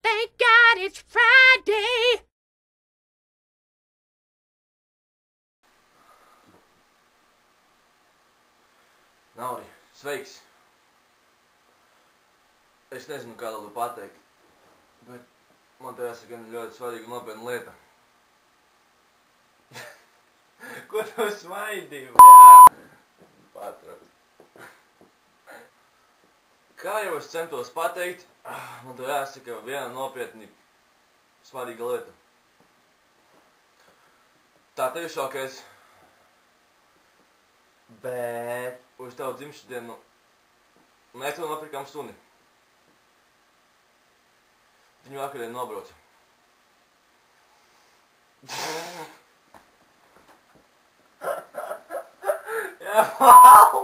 Thank God it's Friday! Nauri, sveiks! Es nezinu, kā tev pateikt, bet man te jāsaka viena ļoti svarīga un nopietna lieta. Ko tu smaidi, Patrons. Kā jau es centos pateikt, man te jāsaka viena nopietni svarīga lieta. Tā tiešākais, bet uz tavu dzimšanas dienu mēs tev nopirkām suni. Viņu vakarien nobrauca. Jā,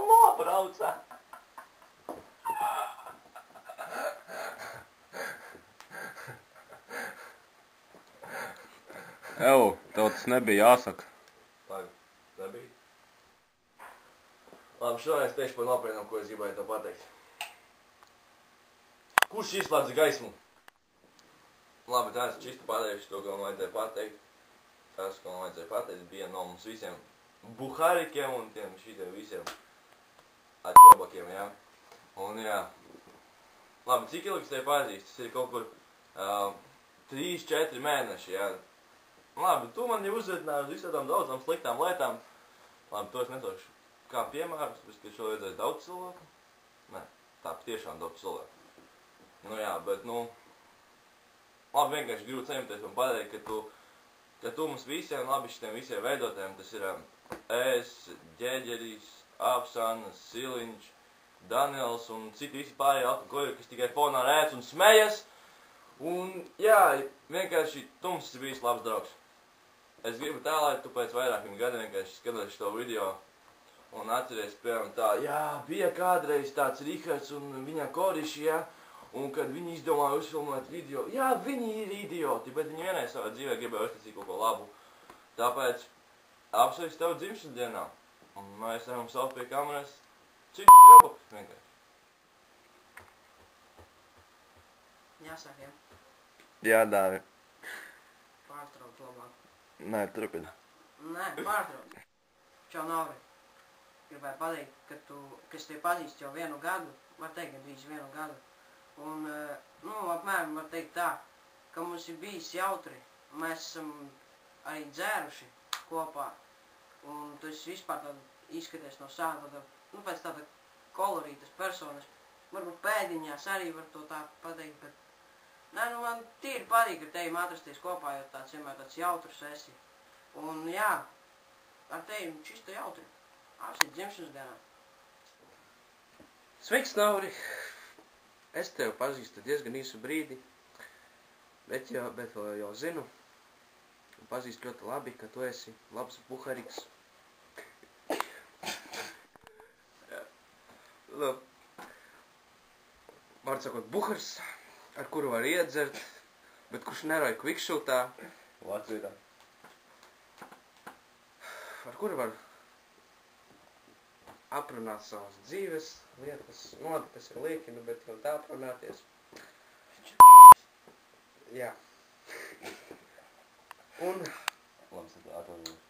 nobrauca. Tev tas nebija jāsaka. Labi, nebija. Labi, šodien es teikšu par nopietnām, ko es gribēju tev pateikt. Kurš izslēdza gaismu? Labi, tā es čisti pateikšu to, ko man vajadzēja pateikt. Tas, ko man vajadzēja pateikt, bija no mums visiem buharikiem un tiem šitiem visiem atjobakiem, jā. Un jā. Labi, cik ilgi es tevi pazīstu? Tas ir kaut kur 3-4 mēneši, jā. Labi, tu man jau uzvedināji uz visādām daudzām sliktām lietām. Labi, to es nedošu kā piemērus, bet ka šo vajadzēja daudz cilvēku. Nē, tā patiešām daudz cilvēku. Nu jā, bet labi, vienkārši gribu centies un pateikt, ka tu mums visiem, labi šitiem visiem veidotēm, tas ir es, Ģeģeris, Apsana, Siliņš, Daniels un citi visi pārējie alkoholiķi, kas tikai fonā rēc un smejas. Un jā, vienkārši tu mums esi bijis labs draugs. Es gribu tā, lai tu pēc vairākiem gadiem vienkārši skaties šo video un atceries, piemēram, tā, jā, bija kādreiz tāds Rihards un viņa koriši, jā, un kad viņi izdomāja uzfilmēt video, jā, viņi ir idioti, bet viņi vienai savā dzīvē gribēja uztaisīt kaut ko labu. Tāpēc apsveicu tev dzimšanas dienā, un mēs varam saukt pie kameras citus robotus vienkārši. Jāsāk, jā? Jā, Dāvi. Pārtraukt labāk. Nē, turpina. Nē, pārtraukt. Čau, Nauri. Gribēju pateikt, ka es tevi pazīstu jau 1 gadu, var teikt, gandrīz 1 gadu. Un, apmēram var teikt tā, ka mums ir bijis jautri. Mēs esam arī dzēruši kopā. Un tu esi vispār tāda izskaties no sāda, pēc tāda kolorītas personas. Varbūt pēdiņās arī var to tā pateikt, bet nē, man tīri patīk ar tevi atrasties kopā, jo tāds vienmēr tāds jautrs esi. Un jā, ar tevi čisto jautri. Apsveic dzimšanas dienā. Sveiks, Nauri! Es tevi pazīstu diezgan īsu brīdi, bet vēl jau zinu un pazīstu ļoti labi, ka tu esi labs buhariks. Var sakot, buhars, ar kuru var iedzert, bet kurš nerauj kvikšūtā. Latvijā. Ar kuru var aprunāt savas dzīves lietas. Labi, tas ir liekina, bet vēl tā aprunāties. Jā. Un Labi, es atvainojos.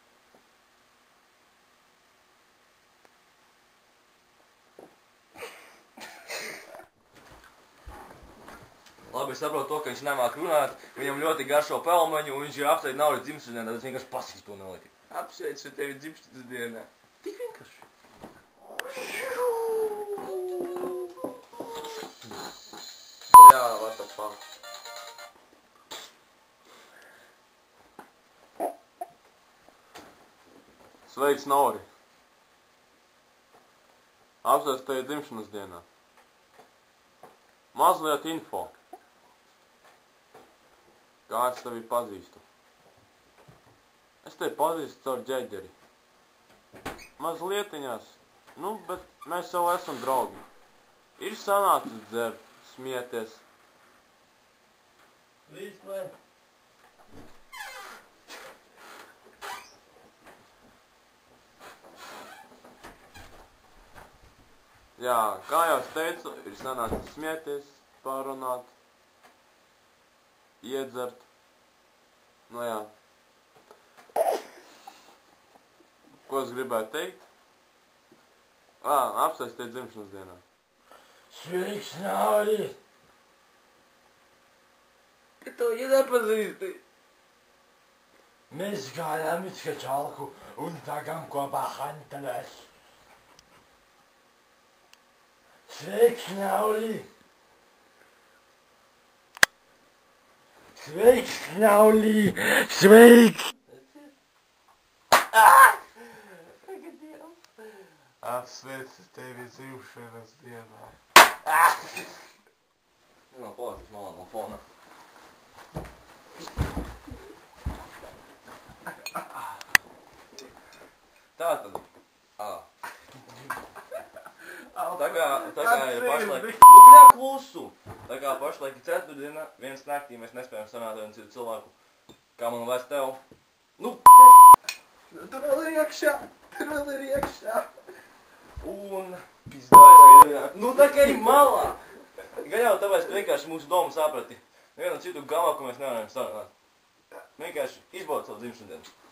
Labi, es saprotu to, ka viņš nemāk runāt, viņam ļoti garšo pelmeņu, un viņš ir apsveic Nauri dzimšanas dienā, tad es vienkārši pasīstu to neliku. apsveicu tevi dzimšanas dienā. Tik vienkārši. Jā, what the fuck. Sveiks, Nauri. Apsveicu tevi dzimšanas dienā. Mazliet info. Kā es tevi pazīstu? Es tevi pazīstu caur Ģeģeri. Mazlietiņās, bet mēs jau esam draugi. Ir sanācis dzert, smieties. Vispār. Jā, kā jau es teicu, ir sanācis smieties, pārunāt. iedzert. Nu jā. Ko es gribēju teikt? Apsveic tev dzimšanas dienā. Sveiks, Nauris! Ka to ja nepazīsti. Mēs gājām uz Kačalku un tagam kopā hantelēs. Sveiks, Nauli! Sveiks, Nauli! Sveiks! Apsveicu tevi dzimšanas dienā. No, palacis malā no fona. Tātad. Tā kā ir pašlaik... Nu, bļā, klusu! Tā kā pašlaik ir ceturtdiena, viens naktī mēs nespējam sanāt viens citu cilvēku. Kā man vairs tev? Nu, Tur vēl ir iekšā. un... Pizdā. Nu, tā kā ir malā! Gan jau tāpēc vienkārši mūsu domu saprati. Nevienu citu galā, ko mēs nevaram sanāt. Vienkārši izbaud savu dzimšanas dienu.